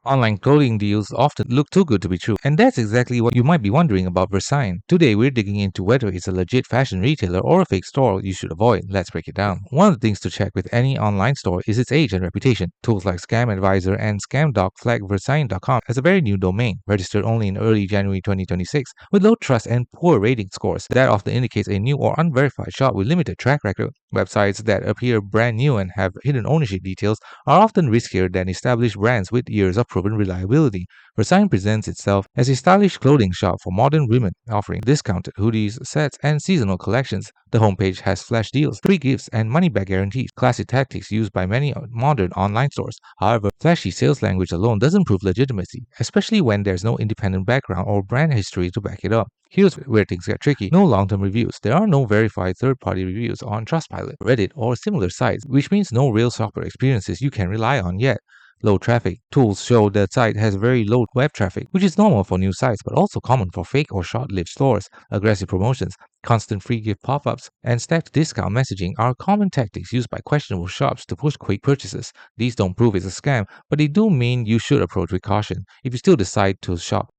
Online clothing deals often look too good to be true, and that's exactly what you might be wondering about Versaine. Today, we're digging into whether it's a legit fashion retailer or a fake store you should avoid. Let's break it down. One of the things to check with any online store is its age and reputation. Tools like Scam Advisor and ScamDoc flag Versaine.com as a very new domain, registered only in early January 2026, with low trust and poor rating scores. That often indicates a new or unverified shop with limited track record. Websites that appear brand new and have hidden ownership details are often riskier than established brands with years of proven reliability. Versailles presents itself as a stylish clothing shop for modern women, offering discounted hoodies, sets, and seasonal collections. The homepage has flash deals, free gifts, and money-back guarantees, classic tactics used by many modern online stores. However, flashy sales language alone doesn't prove legitimacy, especially when there's no independent background or brand history to back it up. Here's where things get tricky. No long-term reviews. There are no verified third-party reviews on Trustpilot, Reddit, or similar sites, which means no real shopper experiences you can rely on yet. Low traffic. Tools show the site has very low web traffic, which is normal for new sites but also common for fake or short-lived stores. Aggressive promotions, constant free gift pop-ups, and stacked discount messaging are common tactics used by questionable shops to push quick purchases. These don't prove it's a scam, but they do mean you should approach with caution. If you still decide to shop,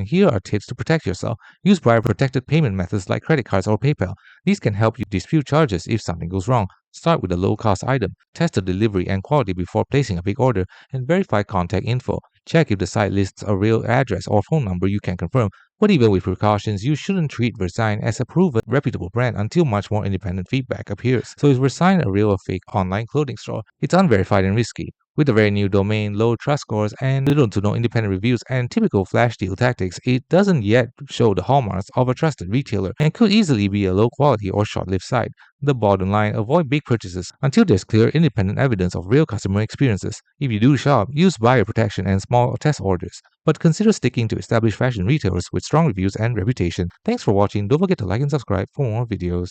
here are tips to protect yourself. Use prior protected payment methods like credit cards or PayPal. These can help you dispute charges if something goes wrong. Start with a low-cost item, test the delivery and quality before placing a big order, and verify contact info. Check if the site lists a real address or phone number you can confirm. But even with precautions, you shouldn't treat Versaine as a proven, reputable brand until much more independent feedback appears. So is Versaine a real or fake online clothing store? It's unverified and risky. With a very new domain, low trust scores, and little to no independent reviews and typical flash deal tactics, it doesn't yet show the hallmarks of a trusted retailer and could easily be a low quality or short-lived site. The bottom line, avoid big purchases until there's clear independent evidence of real customer experiences. If you do shop, use buyer protection and small test orders, but consider sticking to established fashion retailers with strong reviews and reputation. Thanks for watching. Don't forget to like and subscribe for more videos.